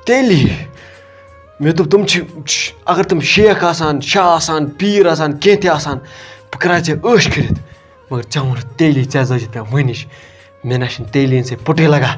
تیلی مےٚ دوٚپ تِم چھِ اگر تِم شیخ آسان شاہ آسان پیٖر آسان کینٛہہ تہِ آسان بہٕ کَرٕہا ژےٚ عٲش کٔرِتھ مگر ژےٚ ووٚنُتھ تیلی ژےٚ زٲجِتھ مےٚ وٕنِش مےٚ نہ چھِنہٕ تیلی سے پُٹے لگان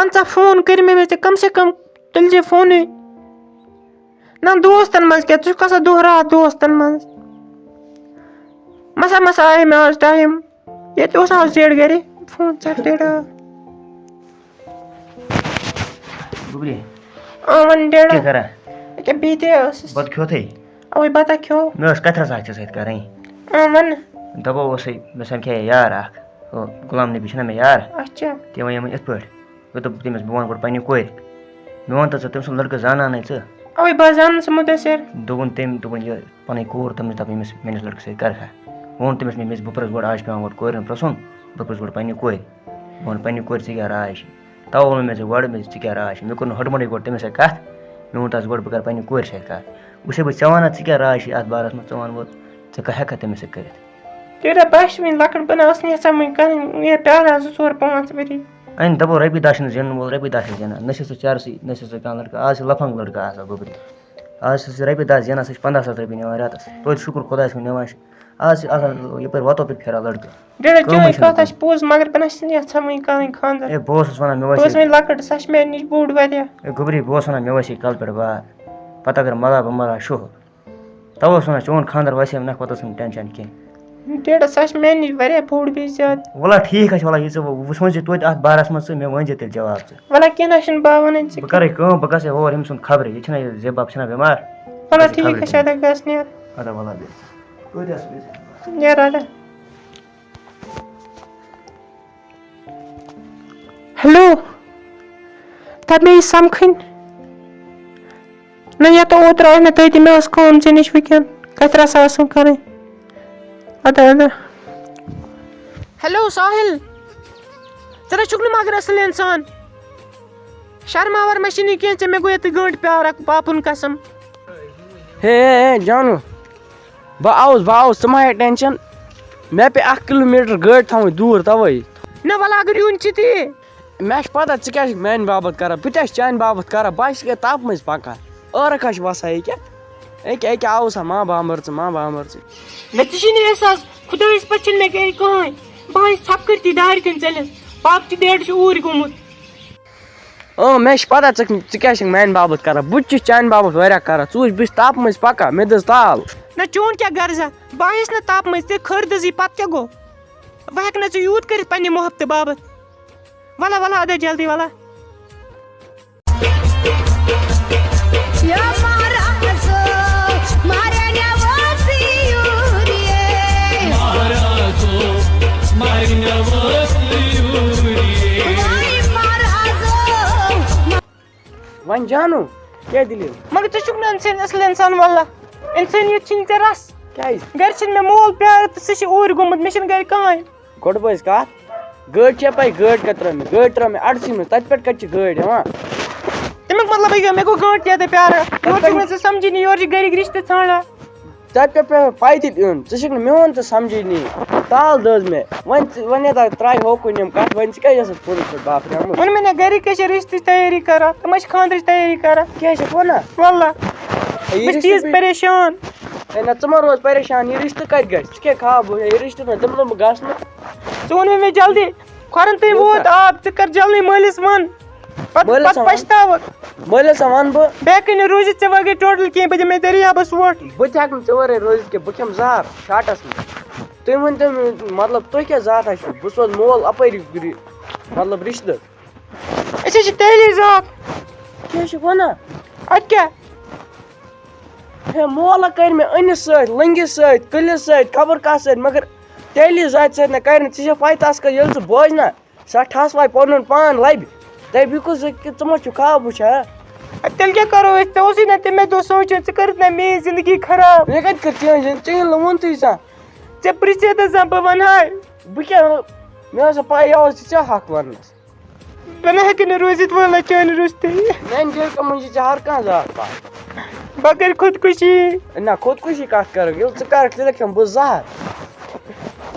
50 فون کٔرۍ مےٚ کم سے کم تُلۍ زِ فونٕے نہ دوستن منٛز کیٛاہ ژٕ چھُکھ آسان دۄہ رات دوستن منٛز مسا مسا آیے مےٚ آز ٹایم ییٚتہِ اوس نہٕ آز ڈیڑ گرِ فون ژٹ ڈیڑا گوبری وۄنۍ ڈیڑا کیٛاہ کران ییٚکیٛاہ بِہتھٕے ٲسٕس بتہٕ کھیوٚتھٕے اوے بتا کھیوٚو مےٚ ٲس کتھ رژھا ژےٚ سۭتۍ کَرٕنۍ وَن دَپو اوسُے مےٚ سَمکھے یار اکھ ہُہ غلام نبی چھُنہ مےٚ یار اچھا تٔمۍ وَنیٛوم یِتھ پٲٹھۍ مےٚ دوٚپ تٔمِس بہٕ وَنہٕ گۄڈٕ پنٛنہِ کورِ مےٚ ووٚن تہٕ ژٕ تٔمۍ سُنٛد لٔڑکہٕ زانانَے ژٕ اوے بہٕ زانان سُہ مُدثر دوٚپُن تٔمۍ دوٚپُن یہِ پَنٕنۍ کوٗر تٔمِس دَپ ییٚمِس میٛٲنِس لٔڑکَس سۭتۍ کَرٕکھا ووٚن تٔمِس مےٚ بہٕ پرٛژھ گۄڈٕ آز چھِ پٮ۪وان گۄڈٕ کورٮ۪ن پرٛژھُن بہٕ پرٛژھ گۄڈٕ پنٛنہِ کورِ بہٕ وَنہٕ پنٛنہِ کورِ ژےٚ کیٛاہ راے چھِ تَوَے ووٚن مےٚ ژےٚ گۄڈٕ مےٚ ژٕ کیٛاہ راے چھِ مےٚ کوٚر نہٕ ہُٹہٕ مَٹٕے گۄڈٕ تٔمِس سۭتۍ کَتھ مےٚ ووٚن تَس گۄڈٕ بہٕ کَرٕ پنٛنہِ کورِ سۭتۍ کَتھ وٕچھے بہٕ ژےٚ وَنان ژٕ کیٛاہ راے چھِ اَتھ بارَس منٛز ژٕ وَن وۄنۍ ژٕ ہٮ۪ککھا تٔمِس سۭتۍ کٔرِتھ تیوٗتاہ باسہِ وٕنہِ لۄکٕٹ بہٕ نہٕ ٲس نہٕ یَژھان وٕنہِ کَرٕنۍ یہِ پیاران 2 4 5 ؤری اَنہِ دَپو رۄپیہِ دَہ چھِنہٕ زینُن وول رۄپیہِ دَہ چھِ زینان نہ چھِ سُہ چَرسٕے نہ چھِ سُہ کانٛہہ لٔڑکہٕ آز چھِ لَفنٛگ لٔڑکہٕ آسان گوٚبری آز چھِ سُہ رۄپیہِ دَہ زینان سُہ چھِ 15,000 رۄپیہِ نِوان رٮ۪تَس توتہِ شُکُر خۄدایَس کُن نِوان چھِ آز چھِ آسان یَپٲرۍ وَتو پٮ۪ٹھ پھیران لٔڑکہٕ ڈیڑا چٲنۍ کَتھ چھِ پوٚز مگر بہٕ نہ چھَس نہٕ یَژھان وٕنہِ کَرٕنۍ خانٛدر ہے بہٕ اوسُس وَنان مےٚ بہٕ ٲسٕس وَسے وۄنۍ لۄکٕٹ سۄ چھِ مےٚ نِش بوٚڑ واریاہ ہے گوبری بہٕ اوسُس وَنان مےٚ وَسے کَلہٕ پٮ۪ٹھ بار پَتہٕ اگر مَلا بہٕ مَلا شُہُر تَوَے اوسُس وَنان چون خانٛدر وَسیٚم نہ پَتہٕ ٲسٕم ٹٮ۪نشَن کینٛہہ ڈیڑا سۄ چھِ مےٚ نِش واریاہ بوٚڑ بیٚیہِ زیادٕ وَلہ ٹھیٖک حظ چھِ وَلہ یہِ ژٕ وۄنۍ ؤنۍ زِ توتہِ اَتھ بارَس منٛز ژٕ مےٚ ؤنۍ زِ تیٚلہِ جواب ژٕ وَلہ کیٚنٛہہ نہ چھُنہٕ بہٕ وَنَے ژےٚ بہٕ کَرے کٲم بہٕ گژھے اور أمۍ سُنٛد خبرِ یہِ چھِنہ یہِ زیباب چھِنہ بٮ۪مار وَلہ ٹھیٖک چھِ اَدٕ گژھ نیر اَدٕ وَلہ بیٚیہِ نیر اَدٕ ہیلو دَپ مےٚ یہِ سَمکھٕنۍ نہ یَتھ اوترٕ آے مےٚ تٔتی مےٚ ٲس کٲم ژےٚ نِش وٕنکٮ۪ن کَتہِ رَژھا ٲسٕم کَرٕنۍ اَدٕ اَدٕ ہیلو ساحل ژٕ نہ چھُکھ نہٕ مگر اَصٕل اِنسان شرما ورما چھِنہٕ کینٛہہ ژےٚ مےٚ گوٚو ییٚتہِ گٲنٛٹہٕ پیاران پاپُن قسم ہے جانو بہٕ آوُس ژٕ ما ہے ٹٮ۪نشَن مےٚ پے 1 کِلوٗمیٖٹر گٲڑۍ تھاوٕنۍ دوٗر تَوَے نہ وَلہ اگر یُن چھِ تی مےٚ چھِ پَتہ ژٕ کیٛاہ چھُکھ میٛانہِ باپَتھ کَران بہٕ تہِ چھُس چانہِ باپَتھ کَران بہٕ چھُس ییٚکیٛاہ تاپہٕ مٔنٛزۍ پَکان ٲرَکھ ہا چھِ وَسان ییٚکیٛاہ آوُس ہا ما بامبَر ژٕ مےٚ تہِ چھُے نہٕ احساس خۄدایَس پَتہٕ چھِنہٕ مےٚ گَرِ کٕہٕنۍ بہٕ آیَس ژھپکٕرتی دارِ کِنۍ ژٔلِتھ پاپہٕ تہِ ڈیڈ چھُ اوٗرۍ گوٚمُت مےٚ چھِ پَتہ ژٕ کیٛاہ چھُکھ میٛانہِ باپَتھ کَران بہٕ تہِ چھُس چانہِ باپَتھ واریاہ کَران ژٕ وٕچھ بہٕ چھُس تاپہٕ مٔنٛزۍ پَکان مےٚ دِژ تال نہ چون کیٛاہ غرضا بہٕ آیَس نہٕ تاپہٕ منٛز تہِ خٲر دِژٕے پَتہٕ کیٛاہ گوٚو بہٕ ہٮ۪کہٕ نہٕ ژٕ یوٗت کٔرِتھ پنٛنہِ محبتہٕ باپَتھ وَلہ وَلہ اَدٕ جلدی وَلہ وۄنۍ جانو کیٛاہ دٔلیٖل مگر ژٕ چھُکھ نہٕ اِنسان اَصٕل اِنسان وَلہ اِنسٲنیت چھِنہٕ ژےٚ رَس کیٛازِ گَرِ چھِنہٕ مےٚ مول پیار تہٕ سُہ چھِ اوٗرۍ گوٚمُت مےٚ چھِنہٕ گَرِ کٕہٕنۍ گۄڈٕ بہٕ کَتھ گٲڑۍ چھےٚ پَے گٲڑۍ کَتہِ ترٛٲو مےٚ گٲڑۍ ترٛٲو مےٚ اَڑسٕے منٛز تَتہِ پٮ۪ٹھ کَتہِ چھِ گٲڑۍ یِوان تَمیُک مطلب گوٚو مےٚ گوٚو گٲنٛٹہٕ ییٚتہِ پیاران یورٕ چھُکھ نہٕ ژٕ سَمجھٲنی یورٕ چھِ گَرِکۍ رِشتہٕ ژھانڈان تَتہِ پٮ۪ٹھ پیٚو مےٚ پایدٔلۍ یُن ژٕ چھُکھ نہٕ میون تہِ سَمجھٲنی تال دٔز مےٚ وۄنۍ ییٚتہِ ترٛایہِ ہوکُن یِم کَتھ وۄنۍ ژٕ کیٛازِ ٲسٕکھ پوٚرُس پٲٹھۍ بافریٛامُت ووٚن مےٚ نہ گَرِکۍ کیٛاہ چھِ رِشتٕچ تیٲری کَران تِم حظ چھِ خانٛدرٕچ تیٲری کَران کیٛاہ چھَکھ وَنان وَلہ بہٕ چھُس تیٖژ پریشان ہے نہ ژٕ ما روز پریشان یہِ رِشتہٕ کَتہِ گژھِ ژٕ کیٛاہ کھاو یہِ رِشتہٕ نہٕ تِم بہٕ گژھنہٕ ژٕ ووٚن مےٚ جلدی کھۄرَن تام ووت آب ژٕ کَر جلدی مٲلِس وَن پَتہٕ پَشتاوَکھ مٲلِس وَنہٕ بہٕ بیٚیہِ ہٮ۪کٕے نہٕ روٗزِتھ ژےٚ وَغٲر ٹوٹَل کینٛہہ بہٕ دِمَے دٔریابَس ووٹ بہٕ تہِ ہٮ۪کہٕ نہٕ ژٕ وَرٲے روٗزِتھ کینٛہہ بہٕ کھٮ۪مہٕ زہر شاٹَس منٛز تُہۍ ؤنۍتو مےٚ مطلب تُہۍ کیٛاہ ذاتھا چھُو بہٕ سوزٕ مول اَپٲری مطلب رِشتہٕ أسۍ حظ چھِ تیلی ذات کیٛاہ چھُکھ وَنان اَدٕ کیٛاہ ہے مولا کَرِ مےٚ أنِس سۭتۍ لٔنٛگِس سۭتۍ کٔلِس سۭتۍ خبر کَتھ سۭتۍ مگر تیلی ذاتہِ سۭتۍ نہ کَرِ نہٕ ژےٚ چھےٚ پَے تَس کَر ییٚلہِ ژٕ بوزِ نہ سۄ ٹھَس واے پَنُن پان لَبہِ دَپہِ یہِ کُس ژٕ ما چھُکھ خاب وٕچھان تیٚلہِ کیٛاہ کَرو أسۍ ژےٚ اوسُے نہ تَمے دۄہ سونٛچِتھ ژٕ کٔرِتھ نہ میٛٲنۍ زندگی خراب مےٚ کَتہِ کٔر چٲنۍ ژےٚ ییٚلہِ نہٕ ووٚنتُے زانٛہہ ژےٚ پِرٛژھِتھ ٲسا بہٕ وَنہٕ ہاے بہٕ کیٛاہ مےٚ ٲس پَے یہِ اوس ژےٚ حق وَننَس بہٕ نہٕ ہٮ۪کہٕ نہٕ روٗزِتھ وٲلا چانہِ روٚستٕے میٛانہِ دِلہِ کَم منٛز چھِ ہر کانٛہہ ذات پَتھ بہٕ کَرٕ خودکُشی نہ خودکُشی کَتھ کَرَکھ ییٚلہِ ژٕ کَرَکھ تیٚلہِ کھٮ۪مہٕ بہٕ زہر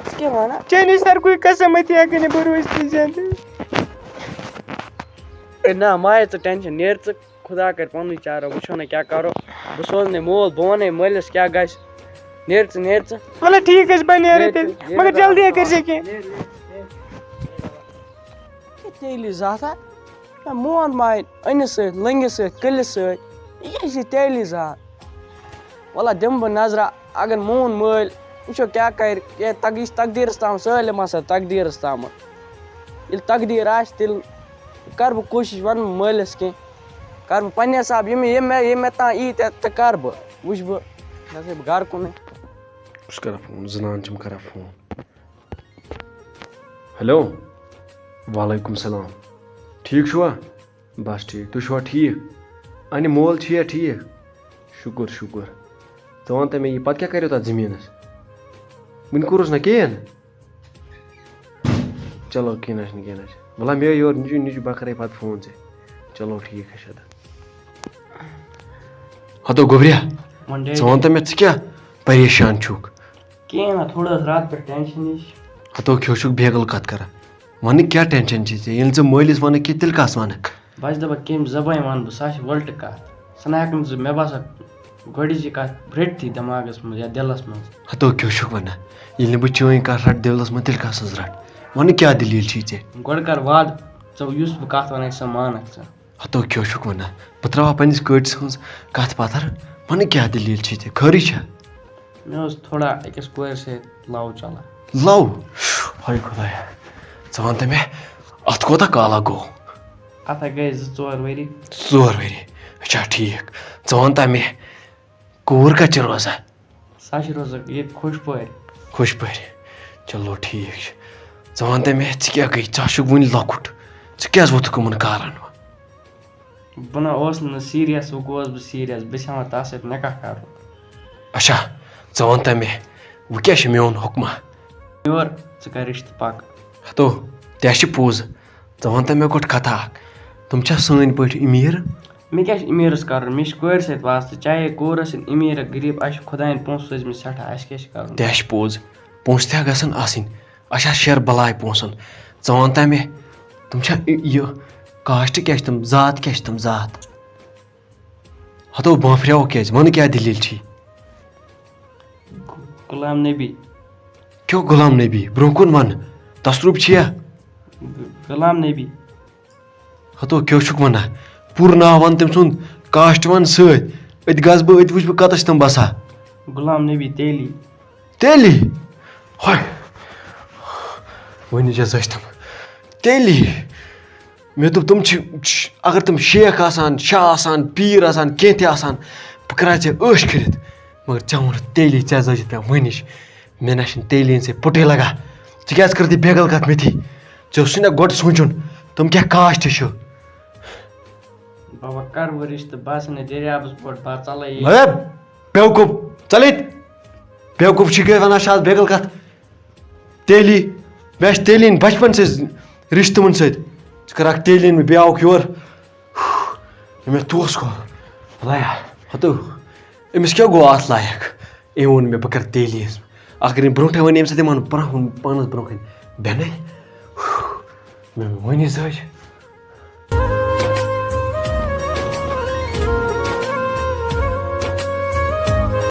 ژٕ کیٛاہ وَنان چٲنی سرکُے قسم أتی ہٮ۪کہٕ نہٕ بہٕ روٗزتھٕے زِندٕ نہ مایے ژٕ ٹٮ۪نشَن نیرِ ژٕ خۄدا کَرِ پَنُن چارہ وٕچھو نہ کیٛاہ کَرو بہٕ سوزنَے مول بہٕ وَنَے مٲلِس کیٛاہ گژھِ نیرِ ژٕ وَلہٕ ٹھیٖک حظ بہٕ نیرٕ تیٚلہِ مگر جلدی کٔرۍ زِ کینٛہہ تیٚلی زاتھا نہ مون ماین أنِس سۭتۍ لٔنٛگِس سۭتۍ کٔلِس سۭتۍ یہِ کیٛاہ چھِ تیٚلی زات وَلہ دِمہٕ بہٕ نظرا اگر مون مٲلۍ وٕچھو کیٛاہ کَرِ یہِ چھِ تقدیٖرَس تام سٲلِم آسان تقدیٖرَس تامَتھ ییٚلہِ تقدیٖر آسہِ تیٚلہِ کَرٕ بہٕ کوٗشِش وَنہٕ بہٕ مٲلِس کینٛہہ کَرٕ بہٕ پنٛنہِ حساب ییٚمہِ مےٚ تام یی تہِ کَرٕ بہٕ وٕچھِ بہٕ گژھے بہٕ گَرٕ کُنٕے بہٕ چھُس کران فون زنان چھِم کران فون ہیلو وعلیکُم سلام ٹھیٖک چھُوا بس ٹھیٖک تُہۍ چھُوا ٹھیٖک اَنہِ مول چھُیا ٹھیٖک شُکُر شُکُر ژٕ وَن تہٕ مےٚ یہِ پَتہٕ کیٛاہ کَریو تَتھ زٔمیٖنَس وٕنہِ کوٚرُس نہ کِہیٖنۍ چلو کیٚنٛہہ نہ چھُنہٕ کیٚنٛہہ نہ چھُنہٕ وَلہ مےٚ یورٕ نِچُ بہٕ کَرے پَتہٕ فون ژےٚ چلو ٹھیٖک حظ چھُ ہتو گوٚبریا ژٕ وَن تہٕ مےٚ ژٕ کیٛاہ پریشان چھُکھ کِہیٖنۍ نہ تھوڑا حظ رات پٮ۪ٹھ ٹٮ۪نشَن ہِش ہتو کھیٚو چھُکھ بیگل کَتھ کران وَنہٕ کیٛاہ ٹٮ۪نشَن چھِ ژےٚ ییٚلہِ ژٕ مٲلِس وَنکھ کہِ تیٚلہِ کَس وَنکھ بہٕ چھُس دَپان کَمہِ زبانہِ وَنہٕ بہٕ سۄ چھِ وٕلٹہٕ کَتھ سۄ نہ ہٮ۪کہٕ نہٕ ژٕ مےٚ باسان گۄڈٕچی کَتھ رٔٹتھٕے دٮ۪ماغَس منٛز یا دِلَس منٛز ہتو کیٛاہ چھُکھ وَنان ییٚلہِ نہٕ بہٕ چٲنۍ کَتھ رَٹہٕ دِلَس منٛز تیٚلہِ کَس حظ رَٹہٕ وَنہٕ کیٛاہ دٔلیٖل چھِی ژےٚ گۄڈٕ کَر وعدٕ ژٕ یُس بہٕ کَتھ وَنَے سۄ مانَکھ ژٕ ہتو کیٛاہ چھُکھ وَنان بہٕ ترٛاوہا پنٛنِس کٲٹِس ہٕنٛز کَتھ پَتھر وَنہٕ کیٛاہ دٔلیٖل چھِی ژےٚ خٲرٕے چھا مےٚ اوس تھوڑا أکِس کورِ سۭتۍ لَو چلان لَو ہاے خۄدایا ژٕ وَن تہٕ مےٚ اَتھ کوتاہ کالا گوٚو اَتھ ہَے گٔے 2-4 ؤری 4 ؤری اچھا ٹھیٖک ژٕ وَن تہٕ مےٚ کوٗر کَتہِ چھِ روزان سۄ چھِ روزان ییٚتہِ خۄش پٲرۍ خۄش پٲرۍ چلو ٹھیٖک چھُ ژٕ وَن تہٕ مےٚ ژٕ کیٛاہ گٔے ژٕ چھُکھ وُنہِ لۄکُٹ ژٕ کیٛازِ ووٚتھُکھ یِمَن کارَن وۄنۍ بہٕ نہ اوسُس نہٕ سیٖریَس وۄنۍ گوس بہٕ سیٖریَس بہٕ چھَس ہٮ۪وان تَتھ سۭتۍ نِکاح کَرُن اچھا ژٕ وَن تہٕ مےٚ وۄنۍ کیٛاہ چھُ میون حُکما یورٕ ژٕ کَر رِشتہٕ پَک ہتو تہِ ہا چھِ پوٚز ژٕ وَن تہٕ مےٚ گۄڈٕ کَتھا اکھ تِم چھا سٲنۍ پٲٹھۍ أمیٖر مےٚ کیٛاہ چھُ أمیٖرَس کَرُن مےٚ چھِ کورِ سۭتۍ واسطہٕ چاہے کور ٲسِنۍ أمیٖر یا غریٖب اَسہِ چھِ خۄدایَن پونٛسہٕ سوٗزمٕتۍ سٮ۪ٹھاہ اَسہِ کیٛاہ چھِ کَرُن تہِ ہا چھِ پوٚز پونٛسہٕ تہِ ہا گژھن آسٕنۍ اَسہِ ہا شیر بَلاے پونٛسَن ژٕ وَن تہٕ مےٚ تِم چھا یہِ کاسٹ کیٛاہ چھِ تِم ذات کیٛاہ چھِ تِم ذات ہتو بانٛفریٛاوو کیٛازِ وَنہٕ کیٛاہ دٔلیٖل چھِی غلام نبی کیٛاہ غلام نبی برٛونٛہہ کُن وَن تَسروٗپ چھِیا غلام نبی ہتو کیٛاہ چھُکھ وَنان پوٗرٕ ناو وَن تٔمۍ سُنٛد کاسٹ وَن سۭتۍ أتۍ گژھٕ بہٕ أتۍ وٕچھٕ بہٕ کَتَس چھِ تِم بَسان غلام نبی تیلی تیلی ہاے وۄنۍ چھَس أسۍ تِم تیلی مےٚ دوٚپ تِم چھِ اگر تِم شیخ آسان شاہ آسان پیٖر آسان کینٛہہ تہِ آسان بہٕ کَرٕہا ژےٚ عٲش کٔرِتھ مگر ژےٚ ووٚنُتھ تیلی ژےٚ زٲجِتھ مےٚ وٕنِش مےٚ نہ چھِنہٕ تیلی ہِنٛدۍ سۭتۍ پُٹٕے لگان ژٕ کیٛازِ کٔرٕتھ یہِ بیگل کَتھ میٚتھی ژےٚ اوسُے نہ گۄڈٕ سونٛچُن تِم کیٛاہ کاسٹ چھُ بابا کَر وۄنۍ رِشتہٕ بہٕ آسَے نہٕ دٔریابَس پٮ۪ٹھ بہٕ ژَلَے بیوقوٗف ژَل ییٚتہِ بیوقوٗف چھِ وَنان چھِ آز بیگل کَتھ تیلی مےٚ آسہِ تیلی ہِنٛدۍ بَچپَن سۭتۍ رِشتہٕ تِمَن سۭتۍ ژٕ کَرکھ تیلی ہِنٛدۍ بیٚیہِ آوُکھ یور مےٚ توس گوٚو خۄدایا ہتو أمِس کیٛاہ گوٚو اَتھ لایق أمۍ ووٚن مےٚ بہٕ کَرٕ تیلی ہِنٛز اگر أمۍ برونٛٹھٕے وَنہِ ییٚمہِ سۭتۍ یِمَن پانَس برونٛہہ کَنہِ بیٚنے مےٚ ؤنی زٲج